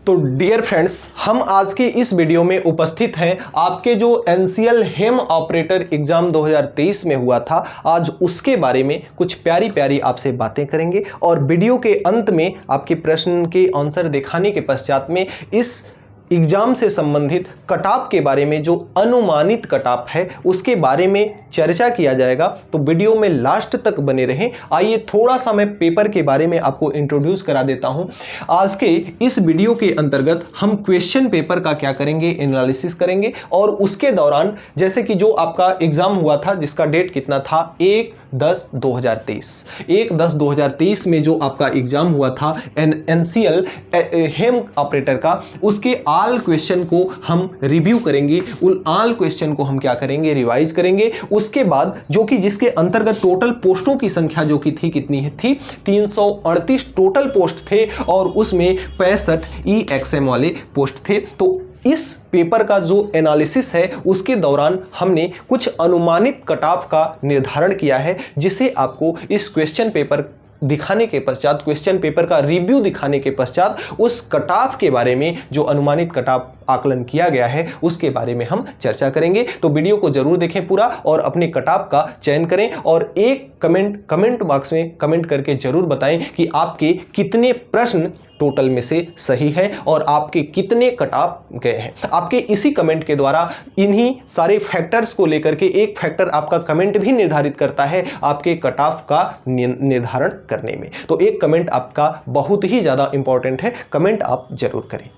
तो dear friends, हम आज के इस वीडियो में उपस्थित हैं आपके जो एनसीएल हेम ऑपरेटर एग्जाम 2023 में हुआ था, आज उसके बारे में कुछ प्यारी प्यारी आपसे बातें करेंगे और वीडियो के अंत में आपके प्रश्न के आंसर दिखाने के पश्चात में इस एग्जाम से संबंधित कटऑफ के बारे में, जो अनुमानित कटऑफ है उसके बारे में चर्चा किया जाएगा। तो वीडियो में लास्ट तक बने रहें। आइए थोड़ा सा मैं पेपर के बारे में आपको इंट्रोड्यूस करा देता हूं। आज के इस वीडियो के अंतर्गत हम क्वेश्चन पेपर का क्या करेंगे, एनालिसिस करेंगे और उसके दौरान जैसे कि जो आपका एग्जाम हुआ था जिसका डेट कितना था 1/10/2023 में जो आपका एग्जाम हुआ था एनसीएल हेम ऑपरेटर का, उसके ऑल क्वेश्चन को हम रिव्यू करेंगे। उन ऑल क्वेश्चन को हम क्या करेंगे, रिवाइज करेंगे। उसके बाद जो कि जिसके अंतर्गत टोटल पोस्टों की संख्या जो कि थी कितनी थी 338 टोटल पोस्ट थे और उसमें 65 EXM वाले पोस्ट थे। तो इस पेपर का जो एनालिसिस है उसके दौरान हमने कुछ अनुमानित कटऑफ का निर्धारण किया है, जिसे आपको इस क्वेश्चन पेपर दिखाने के पश्चात, क्वेश्चन पेपर का रिव्यू दिखाने के पश्चात उस कटऑफ के बारे में, जो अनुमानित कटऑफ आकलन किया गया है उसके बारे में हम चर्चा करेंगे। तो वीडियो को जरूर देखें पूरा और अपने कटऑफ का चयन करें और एक कमेंट बॉक्स में कमेंट करके जरूर बताएं कि आपके कितने प्रश्न टोटल में से सही है और आपके कितने कटऑफ गए हैं। आपके इसी कमेंट के द्वारा इन्हीं सारे फैक्टर्स को लेकर के एक फैक्टर आपका कमेंट भी निर्धारित करता है आपके कटऑफ का निर्धारण करने में। तो एक कमेंट आपका बहुत ही ज्यादा इंपॉर्टेंट है, कमेंट आप जरूर करें।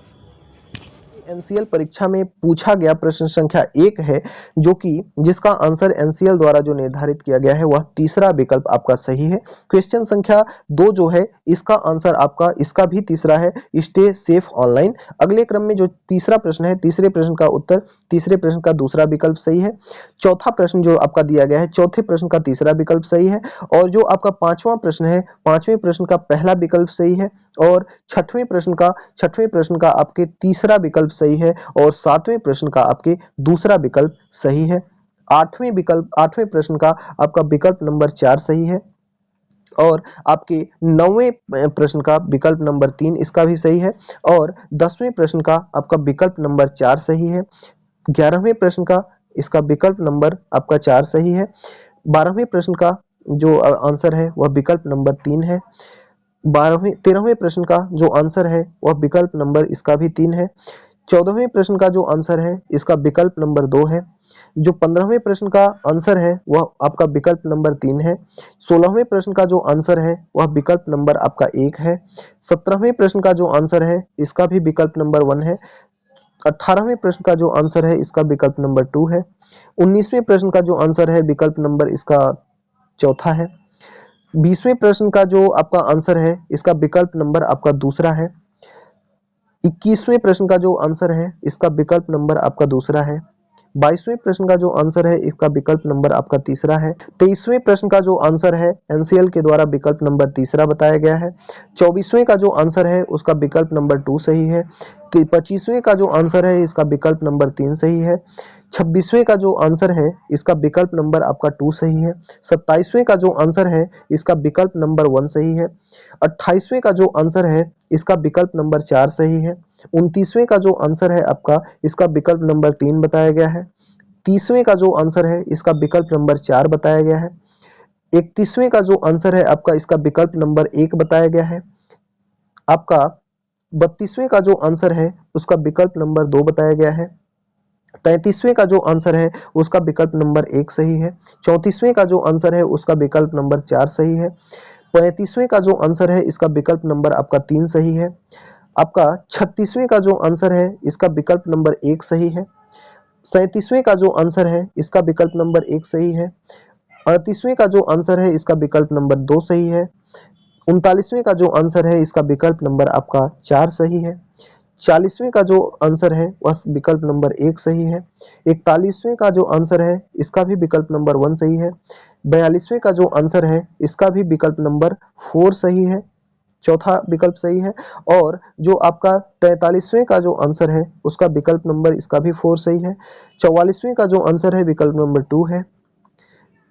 एनसीएल परीक्षा में पूछा गया प्रश्न संख्या 1 है, जो कि जिसका आंसर एनसीएल द्वारा जो निर्धारित किया गया है वह तीसरा विकल्प आपका सही है। क्वेश्चन संख्या 2 जो है इसका आंसर आपका इसका भी तीसरा है, स्टे सेफ ऑनलाइन। अगले क्रम में जो तीसरा प्रश्न है, तीसरे प्रश्न का उत्तर तीसरे प्रश्न का दूसरा विकल्प सही है। चौथा प्रश्न जो आपका दिया गया है, चौथे प्रश्न का तीसरा विकल्प सही है और जो आपका पांचवा प्रश्न है, पांचवें प्रश्न का पहला विकल्प सही है और छठवें प्रश्न का आपके तीसरा विकल्प सही है और सातवें प्रश्न का आपके दूसरा विकल्प सही है। आठवें प्रश्न का आपका विकल्प नंबर 4 सही है और आपके 9वें प्रश्न का विकल्प नंबर 3 इसका भी सही है और 10वें प्रश्न का आपका विकल्प नंबर 4 सही है। 11वें प्रश्न का इसका विकल्प नंबर आपका 4 सही है। 12वें प्रश्न का जो आंसर है वह विकल्प नंबर 3 है। 13वें प्रश्न का जो आंसर है वह विकल्प नंबर इसका भी 3 है। 14वें प्रश्न का जो आंसर है इसका विकल्प नंबर 2 है। जो 15वें प्रश्न का आंसर है वह आपका विकल्प नंबर 3 है। 16वें प्रश्न का जो आंसर है वह विकल्प नंबर आपका 1 है। 17वें प्रश्न का जो आंसर है इसका भी विकल्प नंबर 1 है। 18वें प्रश्न का जो आंसर है इसका विकल्प नंबर 2 है। 19वें प्रश्न का जो आंसर है विकल्प नंबर इसका चौथा है। 20वें प्रश्न का जो आपका आंसर है इसका विकल्प नंबर आपका दूसरा है। 21वें प्रश्न का जो आंसर है इसका विकल्प नंबर आपका दूसरा है। 22वें प्रश्न का जो आंसर है इसका विकल्प नंबर आपका तीसरा है। 23वें प्रश्न का जो आंसर है एनसीएल के द्वारा विकल्प नंबर तीसरा बताया गया है। 24वें का जो आंसर है उसका विकल्प नंबर 2 सही है। 25वें का जो आंसर है इसका विकल्प नंबर 3 सही है। 26वें का जो आंसर है इसका विकल्प नंबर आपका 2 सही है। 27वें का जो आंसर है इसका विकल्प नंबर 1 सही है। 28वें का जो आंसर है इसका विकल्प नंबर 4 सही है। 29वें का जो आंसर है आपका इसका विकल्प नंबर 3 बताया गया है। 30वें का जो आंसर है इसका विकल्प नंबर 4 बताया गया है। 31वें का जो आंसर है आपका इसका विकल्प नंबर 1 बताया गया है। आपका 32वें का जो आंसर है उसका विकल्प नंबर 2 बताया गया है। 33वें का जो आंसर है उसका विकल्प नंबर 1 सही है। 34वें का जो आंसर है उसका विकल्प नंबर 4 सही है। 35वें का जो आंसर है इसका विकल्प नंबर आपका 3 सही है। आपका 36वें का जो आंसर है इसका विकल्प नंबर 1 सही है। 37वें का जो आंसर है इसका विकल्प नंबर 1 सही है। 38वें का जो आंसर है इसका विकल्प नंबर 2 सही है। 39वें का जो आंसर है इसका विकल्प नंबर आपका 4 सही है। 40वें का जो आंसर है वह विकल्प नंबर 1 सही है। 41वें का जो आंसर है इसका भी विकल्प नंबर 1 सही है। 42वें का जो आंसर है इसका भी विकल्प नंबर 4 सही है, चौथा विकल्प सही है। और जो आपका 43वें का जो आंसर है उसका विकल्प नंबर इसका भी 4 सही है। 44वें का जो आंसर है विकल्प नंबर 2 है।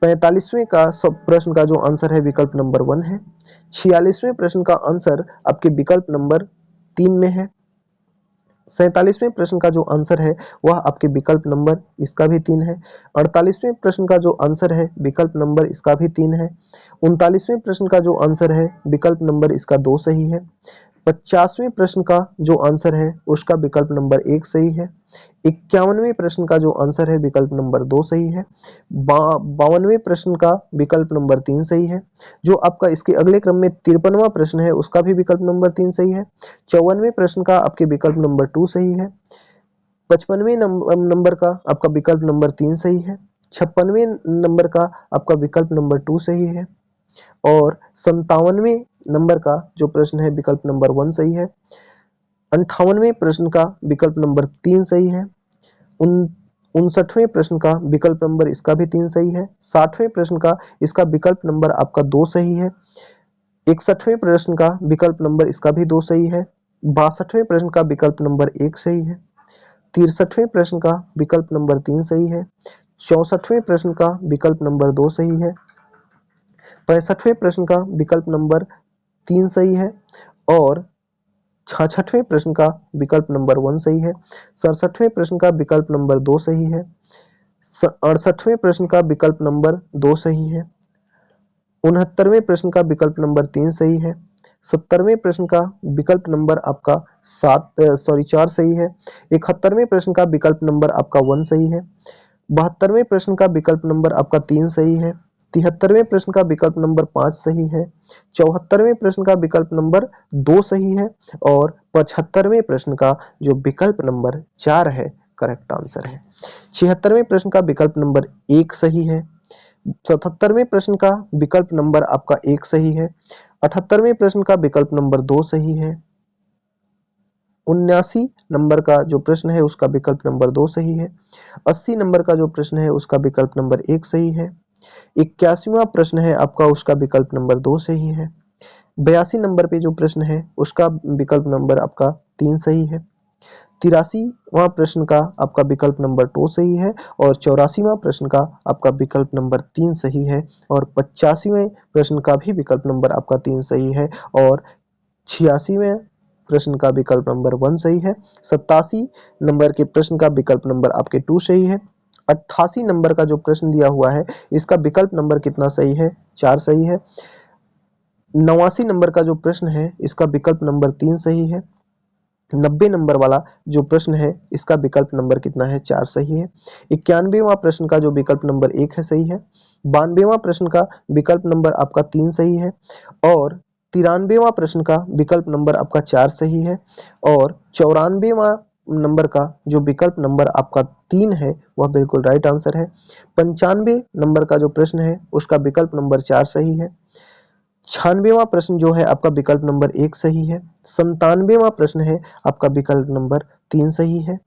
45वें का सब प्रश्न का जो आंसर है विकल्प नंबर 1 है। 46वें प्रश्न का आंसर आपके विकल्प नंबर 3 में है। 47वें प्रश्न का जो आंसर है वह आपके विकल्प नंबर इसका भी 3 है। 48वें प्रश्न का जो आंसर है विकल्प नंबर इसका भी 3 है। 39वें प्रश्न का जो आंसर है विकल्प नंबर इसका 2 सही है। 50वें प्रश्न का जो आंसर है उसका विकल्प नंबर 1 सही है। 51वें प्रश्न का जो आंसर है विकल्प नंबर 2 सही है। 52वें प्रश्न का विकल्प नंबर 3 सही है। जो आपका इसके अगले क्रम में 53वां प्रश्न है उसका भी विकल्प नंबर 3 सही है। 54वें प्रश्न का आपके विकल्प नंबर 2 सही है। 55वें नंबर का आपका विकल्प नंबर 3 सही है। 56वें नंबर का आपका विकल्प नंबर 2 सही है। और 57वें नंबर का जो प्रश्न है विकल्प नंबर 1 सही है। 58वें प्रश्न का विकल्प नंबर 3 सही है। 59वें प्रश्न का विकल्प नंबर इसका भी 3 सही है। 60वें प्रश्न का इसका विकल्प नंबर आपका 2 सही है। 61वें प्रश्न का विकल्प नंबर इसका भी 2 सही है। 62वें प्रश्न का विकल्प नंबर 1 सही है। 63वें प्रश्न का विकल्प नंबर 3 सही है। 64वें प्रश्न का विकल्प नंबर 2 सही है। 65वें प्रश्न का विकल्प नंबर 3 सही है। और 66वें प्रश्न का विकल्प नंबर 1 सही है। 67वें प्रश्न का विकल्प नंबर 2 सही है। 68वें प्रश्न का विकल्प नंबर 2 सही है। 69वें प्रश्न का विकल्प नंबर 3 सही है। 70वें प्रश्न का विकल्प नंबर आपका 4 सही है। 71वें प्रश्न का विकल्प नंबर आपका 1 सही है। 72वें प्रश्न का विकल्प नंबर आपका 3 सही है। 73वें प्रश्न का विकल्प नंबर 5 सही है। 74वें प्रश्न का विकल्प नंबर 2 सही है। और 75वें प्रश्न का जो विकल्प नंबर 4 है करेक्ट आंसर है। 76वें प्रश्न का विकल्प नंबर 1 सही है। 77वें प्रश्न का विकल्प नंबर आपका 1 सही है। 78वें प्रश्न का विकल्प नंबर 2 सही है। 79 नंबर का जो प्रश्न है उसका विकल्प नंबर 2 सही है। 80 नंबर का जो प्रश्न है उसका विकल्प नंबर 1 सही है। 81वां प्रश्न है आपका उसका विकल्प नंबर 2 सही है। 82 नंबर पे जो प्रश्न है उसका विकल्प नंबर आपका 3 सही है। 83वां प्रश्न का आपका विकल्प नंबर 2 सही है। और 84वां प्रश्न का आपका विकल्प नंबर 3 सही है। और 85वें प्रश्न का भी विकल्प नंबर आपका 3 सही है। और 86वें प्रश्न का विकल्प नंबर 1 सही है। 87 नंबर के प्रश्न का विकल्प नंबर आपके 2 सही है। 88 नंबर का जो प्रश्न दिया हुआ है इसका विकल्प नंबर कितना सही है? 4 सही है। 89 नंबर का जो प्रश्न है इसका विकल्प नंबर 3 सही है। 90 नंबर वाला जो प्रश्न है इसका विकल्प नंबर कितना है? 4 सही है। 91वां प्रश्न का जो विकल्प नंबर 1 है सही है। 92वां प्रश्न का विकल्प नंबर आपका 3 सही है। और 93वां प्रश्न का विकल्प नंबर आपका 4 सही है। और 94वां नंबर का जो विकल्प नंबर आपका 3 है वह बिल्कुल राइट आंसर है। 95 नंबर का जो प्रश्न है उसका विकल्प नंबर 4 सही है। 96वां प्रश्न जो है आपका विकल्प नंबर 1 सही है। 97वां प्रश्न है आपका विकल्प नंबर 3 सही है।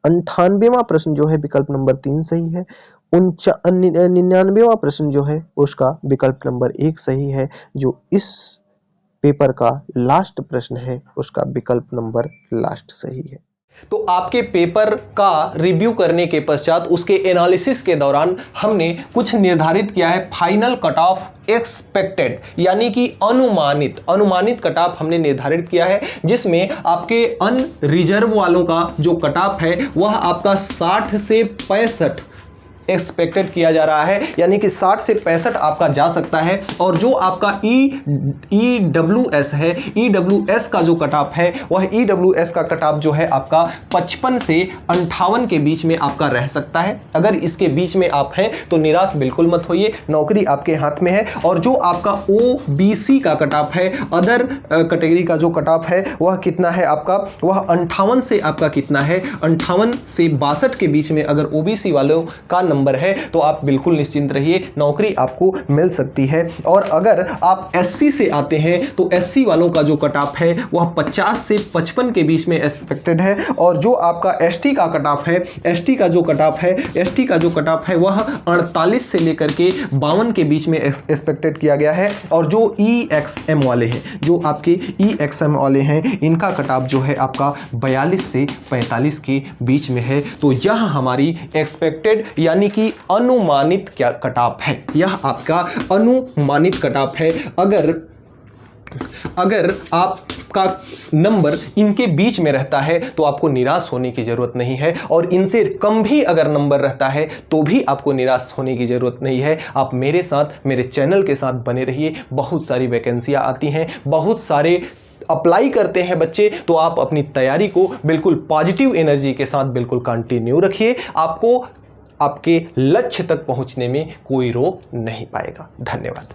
98वां प्रश्न जो है विकल्प नंबर 3 सही है। 99वां प्रश्न जो है उसका विकल्प नंबर 1 सही है। जो इस पेपर का लास्ट प्रश्न है उसका विकल्प नंबर लास्ट सही है। तो आपके पेपर का रिव्यू करने के पश्चात उसके एनालिसिस के दौरान हमने कुछ निर्धारित किया है फाइनल कट ऑफ एक्सपेक्टेड, यानी कि अनुमानित कट ऑफ हमने निर्धारित किया है, जिसमें आपके अनरिजर्व वालों का जो कट ऑफ है वह आपका 60 से 65 एक्सपेक्टेड किया जा रहा है, यानी कि 60 से 65 आपका जा सकता है। और जो आपका EWS है, EWS का जो कट ऑफ है वह EWS का कट ऑफ जो है आपका 55 से 58 के बीच में आपका रह सकता है। अगर इसके बीच में आप हैं तो निराश बिल्कुल मत होइए, नौकरी आपके हाथ में है। और जो आपका OBC का कट ऑफ है, अदर कैटेगरी का जो कट ऑफ है वह कितना है आपका? वह 58 से आपका कितना है? 58 से 62 के बीच में अगर OBC वालों का नंबर है तो आप बिल्कुल निश्चिंत रहिए, नौकरी आपको मिल सकती है। और अगर आप SC से आते हैं तो SC वालों का जो कट ऑफ है वह 50 से 55 के बीच में एक्सपेक्टेड है। और जो आपका ST का कट ऑफ है, ST का जो कट ऑफ है वह 48 से लेकर के 52 के बीच में एक्सपेक्टेड किया गया है। और जो EXM वाले हैं, जो आपके EXM वाले हैं, इनका कट ऑफ जो है आपका 42 से 45 के बीच में है। तो यह हमारी एक्सपेक्टेड यानी कि अनुमानित क्या कट ऑफ है, यह आपका अनुमानित कट ऑफ है। अगर अगर आपका नंबर इनके बीच में रहता है तो आपको निराश होने की जरूरत नहीं है, और इनसे कम भी अगर नंबर रहता है तो भी आपको निराश होने की जरूरत नहीं है। आप मेरे साथ, मेरे चैनल के साथ बने रहिए। बहुत सारी वैकेंसियां आती हैं, बहुत सारे अप्लाई करते हैं बच्चे, तो आप अपनी तैयारी को बिल्कुल पॉजिटिव एनर्जी के साथ बिल्कुल कंटिन्यू रखिए। आपको आपके लक्ष्य तक पहुंचने में कोई रोक नहीं पाएगा। धन्यवाद।